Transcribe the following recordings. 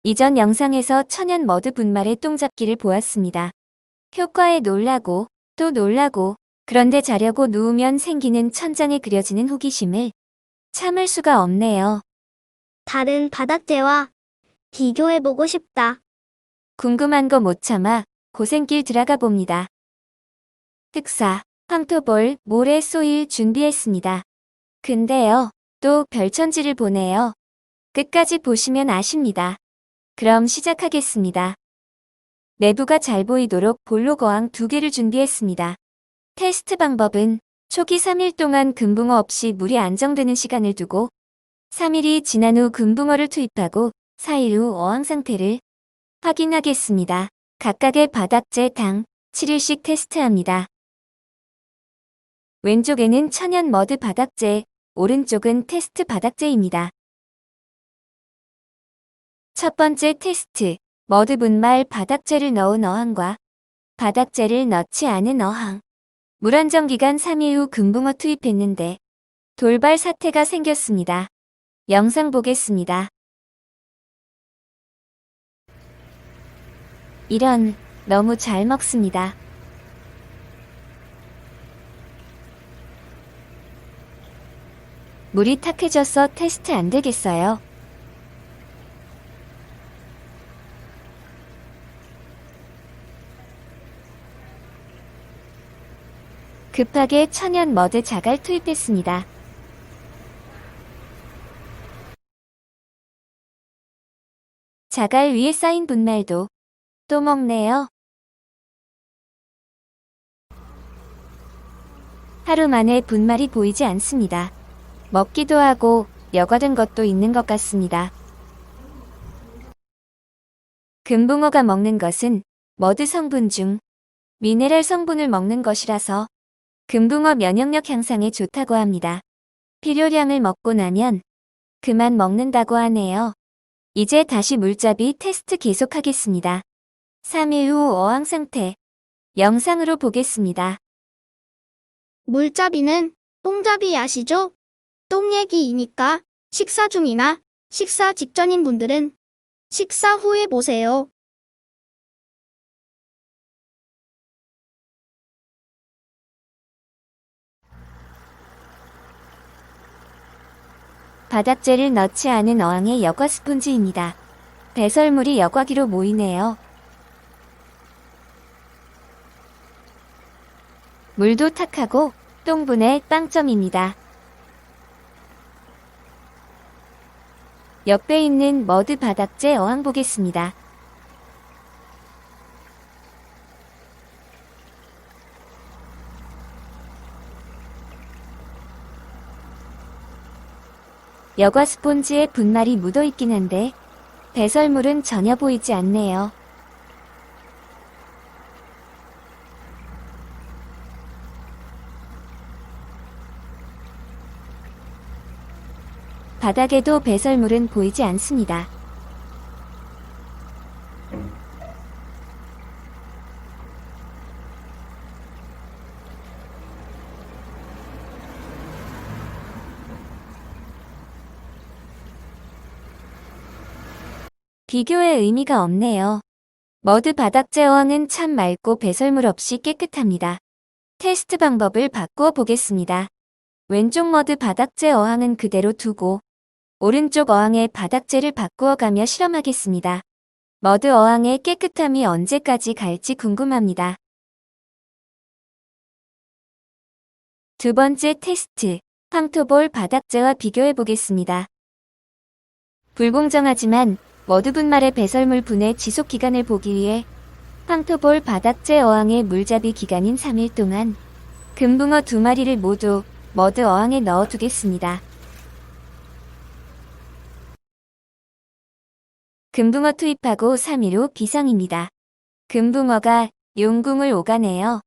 이전 영상에서 천연 머드 분말의 똥잡기를 보았습니다. 효과에 놀라고 또 놀라고 그런데 자려고 누우면 생기는 천장에 그려지는 호기심을 참을 수가 없네요. 다른 바닥재와 비교해보고 싶다. 궁금한 거 못 참아 고생길 들어가 봅니다. 특사, 황토볼, 모래 소일 준비했습니다. 근데요, 또 별천지를 보네요. 끝까지 보시면 아십니다. 그럼 시작하겠습니다. 내부가 잘 보이도록 볼록 어항 2개를 준비했습니다. 테스트 방법은 초기 3일 동안 금붕어 없이 물이 안정되는 시간을 두고 3일이 지난 후 금붕어를 투입하고 4일 후 어항 상태를 확인하겠습니다. 각각의 바닥재 당 7일씩 테스트합니다. 왼쪽에는 천연 머드 바닥재, 오른쪽은 테스트 바닥재입니다. 첫 번째 테스트, 머드 분말 바닥재를 넣은 어항과 바닥재를 넣지 않은 어항. 물 안정 기간 3일 후 금붕어 투입했는데 돌발 사태가 생겼습니다. 영상 보겠습니다. 이런, 너무 잘 먹습니다. 물이 탁해져서 테스트 안 되겠어요. 급하게 천연 머드 자갈 투입했습니다. 자갈 위에 쌓인 분말도 또 먹네요. 하루 만에 분말이 보이지 않습니다. 먹기도 하고 여과된 것도 있는 것 같습니다. 금붕어가 먹는 것은 머드 성분 중 미네랄 성분을 먹는 것이라서 금붕어 면역력 향상에 좋다고 합니다. 필요량을 먹고 나면 그만 먹는다고 하네요. 이제 다시 물잡이 테스트 계속하겠습니다. 3일 후 어항 상태 영상으로 보겠습니다. 물잡이는 똥잡이 아시죠? 똥 얘기이니까 식사 중이나 식사 직전인 분들은 식사 후에 보세요. 바닥재를 넣지 않은 어항의 여과 스폰지입니다. 배설물이 여과기로 모이네요. 물도 탁하고 똥분의 빵점입니다. 옆에 있는 머드 바닥재 어항 보겠습니다. 여과 스폰지에 분말이 묻어있긴 한데 배설물은 전혀 보이지 않네요. 바닥에도 배설물은 보이지 않습니다. 비교의 의미가 없네요. 머드 바닥재 어항은 참 맑고 배설물 없이 깨끗합니다. 테스트 방법을 바꾸어 보겠습니다. 왼쪽 머드 바닥재 어항은 그대로 두고 오른쪽 어항의 바닥재를 바꾸어 가며 실험하겠습니다. 머드 어항의 깨끗함이 언제까지 갈지 궁금합니다. 두 번째 테스트, 황토볼 바닥재와 비교해 보겠습니다. 불공정하지만 머드 분말의 배설물 분해 지속 기간을 보기 위해 황토볼 바닥재 어항의 물잡이 기간인 3일 동안 금붕어 2마리를 모두 머드 어항에 넣어두겠습니다. 금붕어 투입하고 3일 후 비상입니다. 금붕어가 용궁을 오가네요.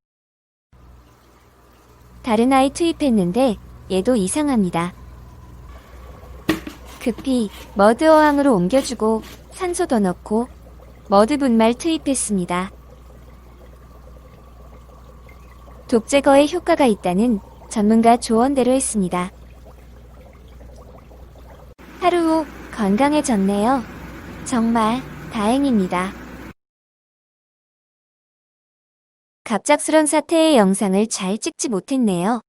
다른 아이 투입했는데 얘도 이상합니다. 급히 머드 어항으로 옮겨주고 산소 더 넣고 머드 분말 투입했습니다. 독 제거에 효과가 있다는 전문가 조언대로 했습니다. 하루 후 건강해졌네요. 정말 다행입니다. 갑작스런 사태의 영상을 잘 찍지 못했네요.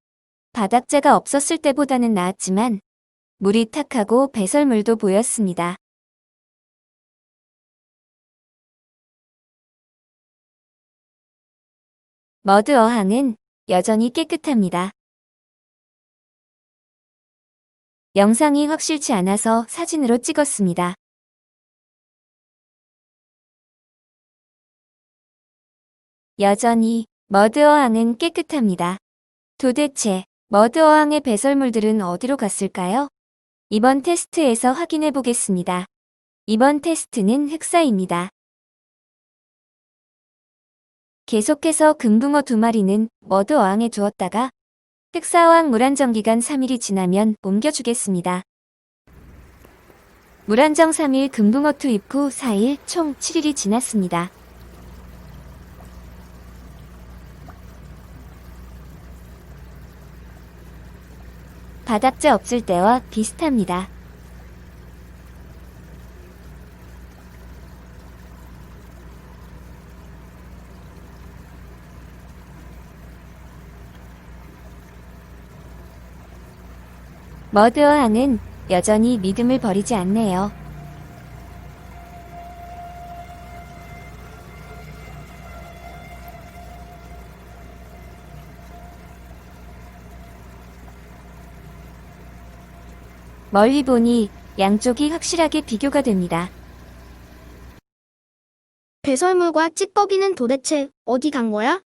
바닥재가 없었을 때보다는 나았지만 물이 탁하고 배설물도 보였습니다. 머드 어항은 여전히 깨끗합니다. 영상이 확실치 않아서 사진으로 찍었습니다. 여전히 머드 어항은 깨끗합니다. 도대체 머드 어항의 배설물들은 어디로 갔을까요? 이번 테스트에서 확인해 보겠습니다. 이번 테스트는 흑사입니다. 계속해서 금붕어 2마리는 머드 어항에 두었다가 흑사어항 물안정기간 3일이 지나면 옮겨주겠습니다. 물안정 3일 금붕어 투입 후 4일 총 7일이 지났습니다. 바닥재 없을 때와 비슷합니다. 머드 어항은 여전히 믿음을 버리지 않네요. 멀리 보니 양쪽이 확실하게 비교가 됩니다. 배설물과 찌꺼기는 도대체 어디 간 거야?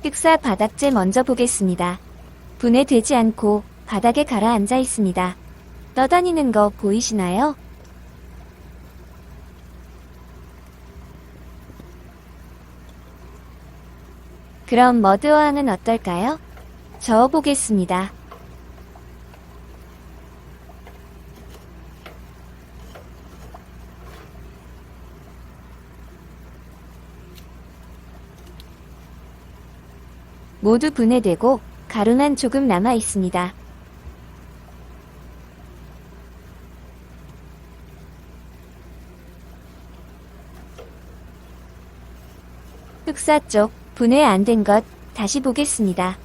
흑사 바닥재 먼저 보겠습니다. 분해되지 않고 바닥에 가라앉아 있습니다. 떠다니는 거 보이시나요? 그럼 머드 어항은 어떨까요? 저어보겠습니다. 모두 분해되고 가루만 조금 남아 있습니다. 흑사 쪽 분해 안 된 것 다시 보겠습니다.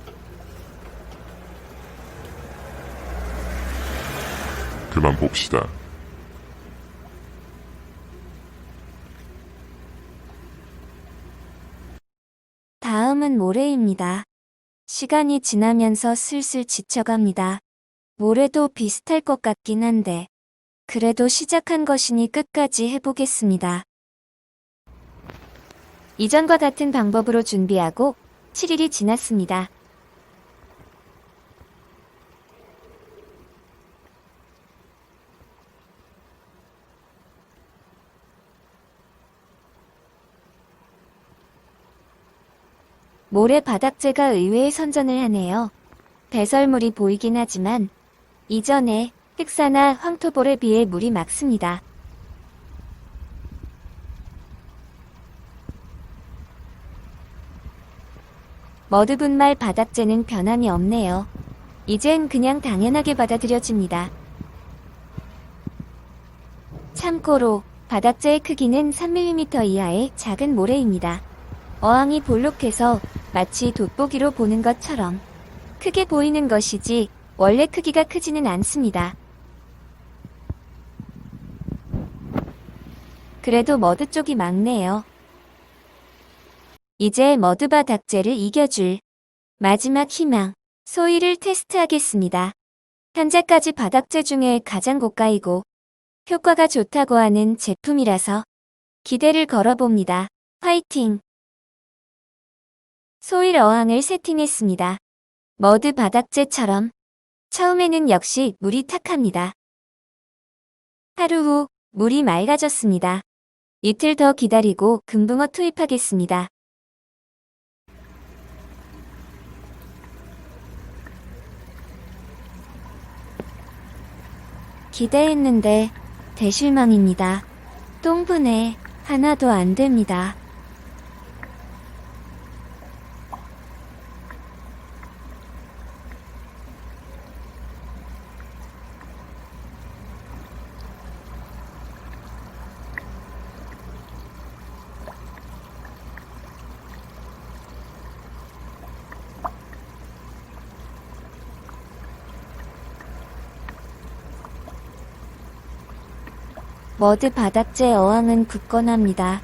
그만 봅시다. 다음은 모래입니다. 시간이 지나면서 슬슬 지쳐갑니다. 모래도 비슷할 것 같긴 한데 그래도 시작한 것이니 끝까지 해보겠습니다. 이전과 같은 방법으로 준비하고 7일이 지났습니다. 모래 바닥재가 의외의 선전을 하네요. 배설물이 보이긴 하지만 이전에 흑사나 황토볼에 비해 물이 맑습니다. 머드 분말 바닥재는 변함이 없네요. 이젠 그냥 당연하게 받아들여집니다. 참고로 바닥재의 크기는 3mm 이하의 작은 모래입니다. 어항이 볼록해서 마치 돋보기로 보는 것처럼 크게 보이는 것이지 원래 크기가 크지는 않습니다. 그래도 머드 쪽이 막네요. 이제 머드 바닥재를 이겨줄 마지막 희망, 소일을 테스트하겠습니다. 현재까지 바닥재 중에 가장 고가이고 효과가 좋다고 하는 제품이라서 기대를 걸어봅니다. 화이팅! 소일 어항을 세팅했습니다. 머드 바닥재처럼 처음에는 역시 물이 탁합니다. 하루 후 물이 맑아졌습니다. 이틀 더 기다리고 금붕어 투입하겠습니다. 기대했는데 대실망입니다. 똥분해 하나도 안 됩니다. 머드 바닥재 어항은 굳건합니다.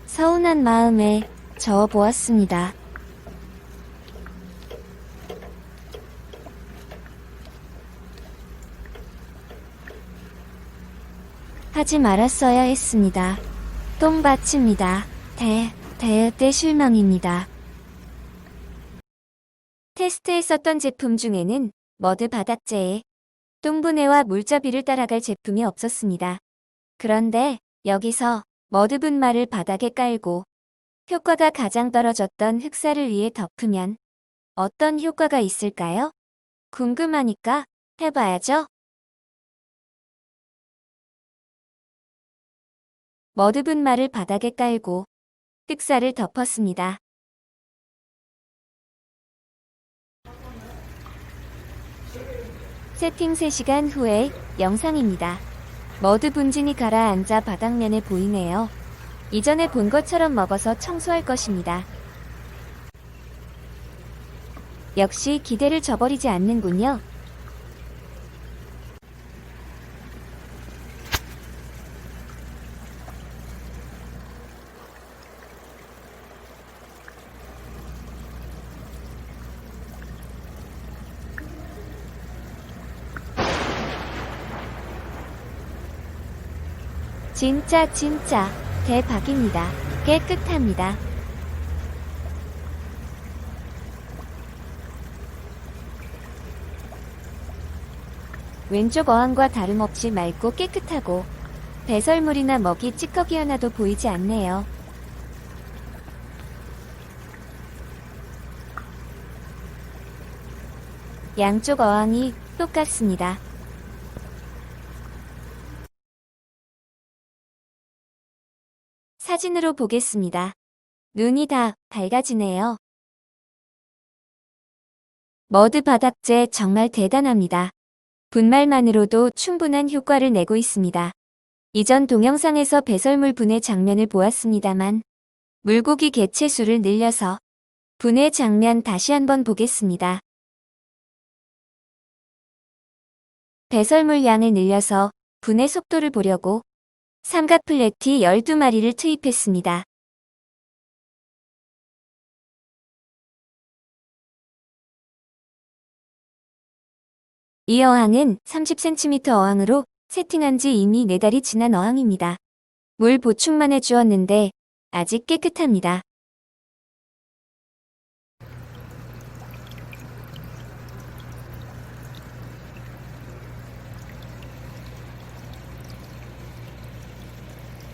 서운한 마음에 저어보았습니다. 하지 말았어야 했습니다. 똥밭입니다. 대 실망입니다. 테스트했었던 제품 중에는 머드 바닥재에 똥분해와 물잡이를 따라갈 제품이 없었습니다. 그런데 여기서 머드 분말을 바닥에 깔고 효과가 가장 떨어졌던 흑사를 위에 덮으면 어떤 효과가 있을까요? 궁금하니까 해봐야죠. 머드 분말을 바닥에 깔고 흑사를 덮었습니다. 세팅 3시간 후의 영상입니다. 머드 분진이 가라앉아 바닥면에 보이네요. 이전에 본 것처럼 먹어서 청소할 것입니다. 역시 기대를 저버리지 않는군요. 진짜 대박입니다. 깨끗합니다. 왼쪽 어항과 다름없이 맑고 깨끗하고 배설물이나 먹이 찌꺼기 하나도 보이지 않네요. 양쪽 어항이 똑같습니다. 사진으로 보겠습니다. 눈이 다 밝아지네요. 머드 바닥재 정말 대단합니다. 분말만으로도 충분한 효과를 내고 있습니다. 이전 동영상에서 배설물 분해 장면을 보았습니다만 물고기 개체 수를 늘려서 분해 장면 다시 한번 보겠습니다. 배설물 양을 늘려서 분해 속도를 보려고 삼각 플래티 12마리를 투입했습니다. 이 어항은 30cm 어항으로 세팅한 지 이미 4달이 지난 어항입니다. 물 보충만 해주었는데 아직 깨끗합니다.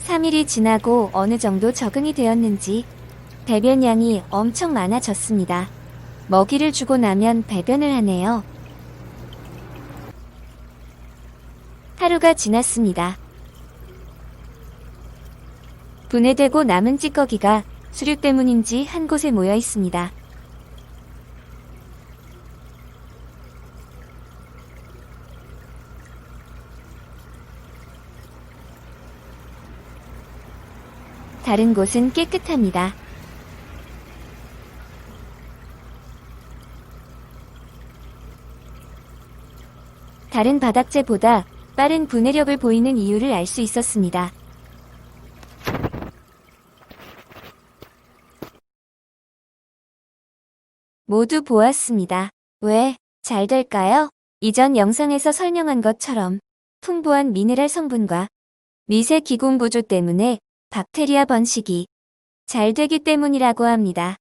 (3일이) 지나고 어느 정도 적응이 되었는지 배변량이 엄청 많아졌습니다. 먹이를 주고 나면 배변을 하네요. 하루가 지났습니다. 분해되고 남은 찌꺼기가 수류 때문인지 한 곳에 모여 있습니다. 다른 곳은 깨끗합니다. 다른 바닥재보다 빠른 분해력을 보이는 이유를 알 수 있었습니다. 모두 보았습니다. 왜 잘 될까요? 이전 영상에서 설명한 것처럼 풍부한 미네랄 성분과 미세 기공 구조 때문에 박테리아 번식이 잘 되기 때문이라고 합니다.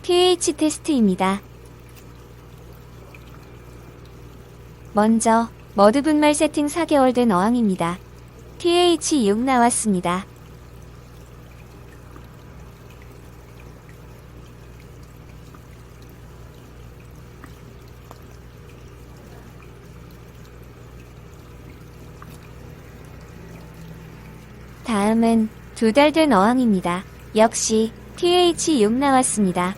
pH 테스트입니다. 먼저 머드 분말 세팅 4개월 된 어항입니다. pH 6 나왔습니다. 다음은 2달 된 어항입니다. 역시 pH 6 나왔습니다.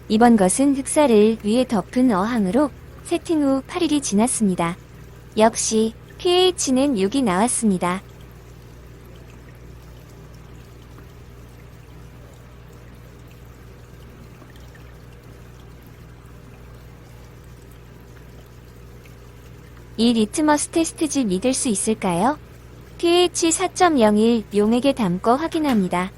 이번 것은 흑사를 위에 덮은 어항으로 세팅 후 8일이 지났습니다. 역시 pH는 6이 나왔습니다. 이 리트머스 테스트지 믿을 수 있을까요? pH 4.01 용액에 담고 확인합니다.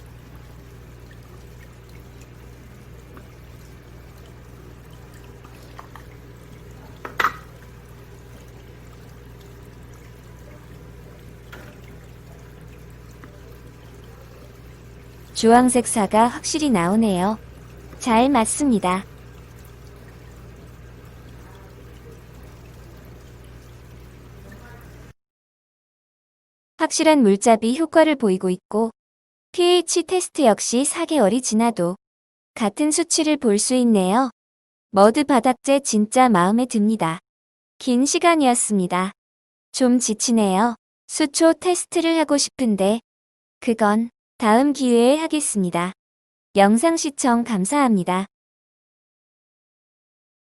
주황색 사가 확실히 나오네요. 잘 맞습니다. 확실한 물잡이 효과를 보이고 있고 pH 테스트 역시 4개월이 지나도 같은 수치를 볼 수 있네요. 머드 바닥재 진짜 마음에 듭니다. 긴 시간이었습니다. 좀 지치네요. 수초 테스트를 하고 싶은데 그건 다음 기회에 하겠습니다. 영상 시청 감사합니다.